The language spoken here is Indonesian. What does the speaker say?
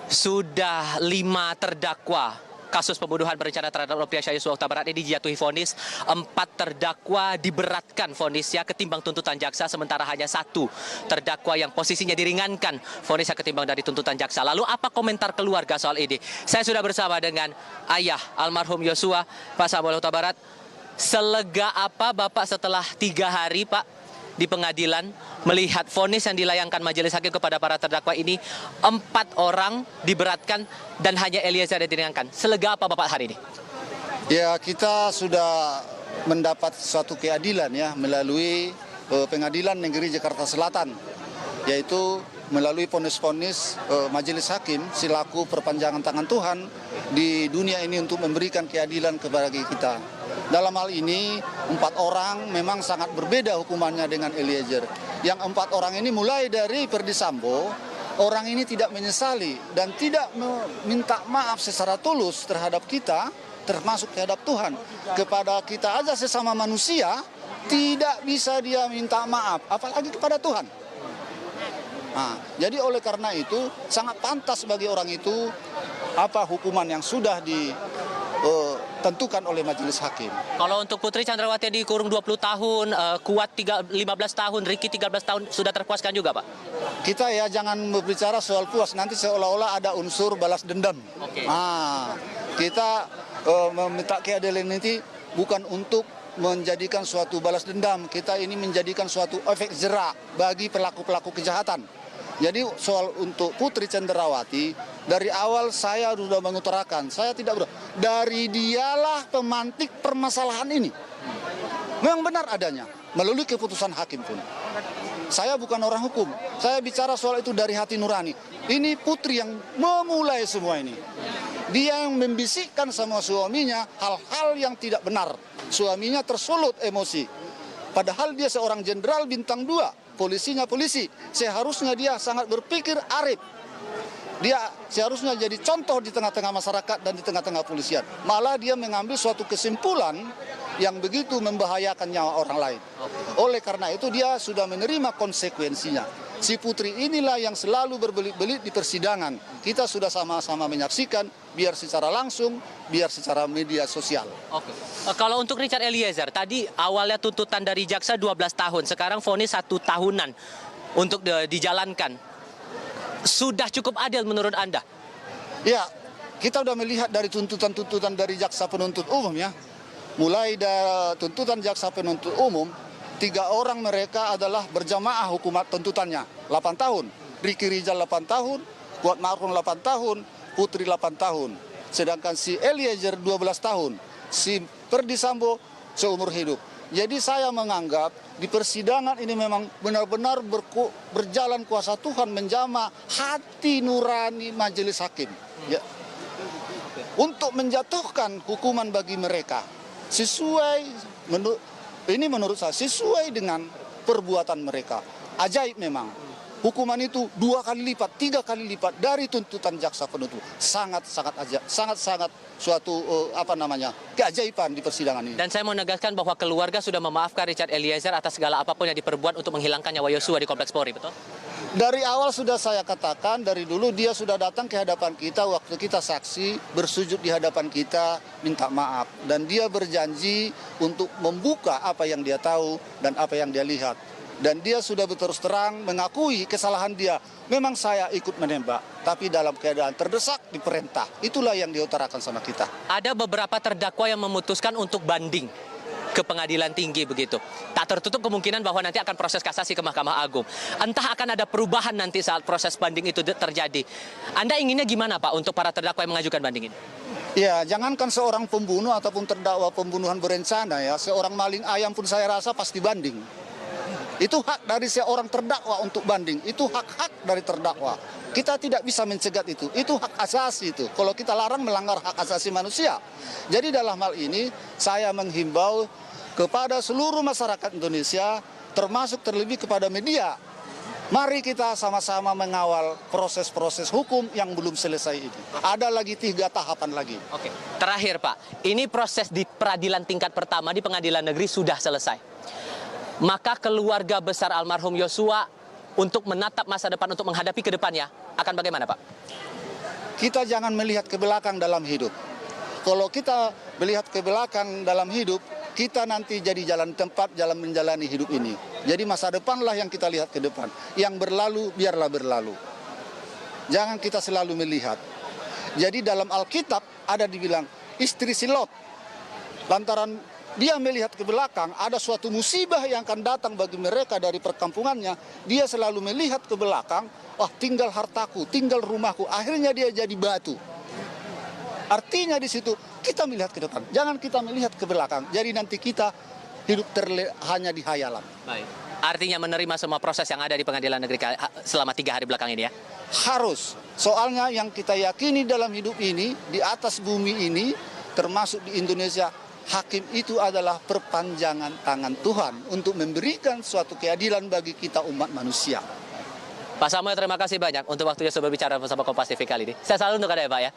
Sudah 5 terdakwa kasus pembunuhan berencana terhadap Nofriansah Yosua Huta Barat ini dijatuhi vonis. 4 terdakwa diberatkan vonisnya ketimbang tuntutan jaksa, sementara hanya 1 terdakwa yang posisinya diringankan vonisnya ketimbang dari tuntutan jaksa. Lalu apa komentar keluarga soal ini? Saya sudah bersama dengan ayah almarhum Yosua, Pak Samuel Huta Barat. Selega apa Bapak setelah 3 hari Pak di pengadilan melihat vonis yang dilayangkan majelis hakim kepada para terdakwa ini? 4 orang diberatkan dan hanya Eliezer yang diringankan. Selega apa Bapak hari ini? Ya, kita sudah mendapat suatu keadilan ya melalui Pengadilan Negeri Jakarta Selatan, yaitu melalui vonis-vonis majelis hakim selaku perpanjangan tangan Tuhan di dunia ini untuk memberikan keadilan kepada kita. Dalam hal ini 4 orang memang sangat berbeda hukumannya dengan Eliezer. Yang 4 orang ini mulai dari Ferdy Sambo, orang ini tidak menyesali dan tidak meminta maaf secara tulus terhadap kita, termasuk terhadap Tuhan. Kepada kita aja sesama manusia tidak bisa dia minta maaf, apalagi kepada Tuhan. Nah, jadi oleh karena itu sangat pantas bagi orang itu apa hukuman yang sudah ditentukan oleh majelis hakim. Kalau untuk Putri Chandrawati dikurung 20 tahun, Kuat 15 tahun, Ricky 13 tahun, sudah terpuaskan juga Pak? Kita ya jangan berbicara soal puas, nanti seolah-olah ada unsur balas dendam. Oke. Nah, kita meminta keadilan ini bukan untuk menjadikan suatu balas dendam, kita ini menjadikan suatu efek jerak bagi pelaku-pelaku kejahatan. Jadi soal untuk Putri Chandrawati, dari awal saya sudah mengutarakan, saya tidak dari dialah pemantik permasalahan ini. Memang benar adanya, melalui keputusan hakim pun. Saya bukan orang hukum, saya bicara soal itu dari hati nurani. Ini Putri yang memulai semua ini. Dia yang membisikkan sama suaminya hal-hal yang tidak benar. Suaminya tersulut emosi. Padahal dia seorang jenderal bintang 2. Polisinya polisi, seharusnya dia sangat berpikir arif. Dia seharusnya jadi contoh di tengah-tengah masyarakat dan di tengah-tengah polisian. Malah dia mengambil suatu kesimpulan yang begitu membahayakan nyawa orang lain. Oleh karena itu dia sudah menerima konsekuensinya. Si Putri inilah yang selalu berbelit-belit di persidangan. Kita sudah sama-sama menyaksikan, biar secara langsung, biar secara media sosial. Oke. Kalau untuk Richard Eliezer, tadi awalnya tuntutan dari jaksa 12 tahun, sekarang vonis 1 tahunan untuk dijalankan. Sudah cukup adil menurut Anda? Ya, kita sudah melihat dari tuntutan-tuntutan dari jaksa penuntut umum ya. Mulai dari tuntutan jaksa penuntut umum, 3 orang mereka adalah berjamaah hukuman tuntutannya 8 tahun. Ricky Rizal 8 tahun, Kuat Ma'ruf 8 tahun, Putri 8 tahun. Sedangkan si Eliezer 12 tahun, si Ferdy Sambo seumur hidup. Jadi saya menganggap di persidangan ini memang benar-benar berjalan kuasa Tuhan menjamah hati nurani majelis hakim. Ya. Untuk menjatuhkan hukuman bagi mereka sesuai menurut saya sesuai dengan perbuatan mereka. Ajaib memang. Hukuman itu 2 kali lipat, 3 kali lipat dari tuntutan jaksa penuntut. Sangat-sangat ajaib, sangat-sangat suatu keajaiban di persidangan ini. Dan saya mau menegaskan bahwa keluarga sudah memaafkan Richard Eliezer atas segala apapun yang diperbuat untuk menghilangkan nyawa Yosua di Kompleks Polri, betul? Dari awal sudah saya katakan, dari dulu dia sudah datang ke hadapan kita waktu kita saksi, bersujud di hadapan kita, minta maaf. Dan dia berjanji untuk membuka apa yang dia tahu dan apa yang dia lihat. Dan dia sudah berterus terang mengakui kesalahan dia. Memang saya ikut menembak, tapi dalam keadaan terdesak diperintah. Itulah yang diutarakan sama kita. Ada beberapa terdakwa yang memutuskan untuk banding ke pengadilan tinggi begitu. Tak tertutup kemungkinan bahwa nanti akan proses kasasi ke Mahkamah Agung. Entah akan ada perubahan nanti saat proses banding itu terjadi. Anda inginnya gimana Pak untuk para terdakwa yang mengajukan banding ini? Ya, jangankan seorang pembunuh ataupun terdakwa pembunuhan berencana ya, seorang maling ayam pun saya rasa pasti banding. Itu hak dari seorang terdakwa untuk banding, itu hak-hak dari terdakwa. Kita tidak bisa mencegat itu hak asasi itu. Kalau kita larang melanggar hak asasi manusia. Jadi dalam hal ini saya menghimbau kepada seluruh masyarakat Indonesia, termasuk terlebih kepada media. Mari kita sama-sama mengawal proses-proses hukum yang belum selesai ini. Ada lagi 3 tahapan lagi. Oke, terakhir Pak, ini proses di peradilan tingkat pertama di pengadilan negeri sudah selesai. Maka keluarga besar almarhum Yosua untuk menatap masa depan, untuk menghadapi ke depannya, akan bagaimana Pak? kita jangan melihat ke belakang dalam hidup. Kalau kita melihat ke belakang dalam hidup, kita nanti jadi jalan tempat jalan menjalani hidup ini. Jadi masa depanlah yang kita lihat ke depan. Yang berlalu, biarlah berlalu. Jangan kita selalu melihat. Jadi dalam Alkitab ada dibilang, istri si Lot, lantaran dia melihat ke belakang, ada suatu musibah yang akan datang bagi mereka dari perkampungannya. Dia selalu melihat ke belakang, tinggal hartaku, tinggal rumahku. Akhirnya dia jadi batu. Artinya di situ kita melihat ke depan, jangan kita melihat ke belakang. Jadi nanti kita hidup hanya di hayalan. Baik. Artinya menerima semua proses yang ada di pengadilan negeri selama 3 hari belakang ini ya? Harus. Soalnya yang kita yakini dalam hidup ini, di atas bumi ini, termasuk di Indonesia, hakim itu adalah perpanjangan tangan Tuhan untuk memberikan suatu keadilan bagi kita umat manusia. Pak Samuel, terima kasih banyak untuk waktunya sudah berbicara bersama Kompas TV kali ini. Saya selalu untuk Anda ya Pak ya.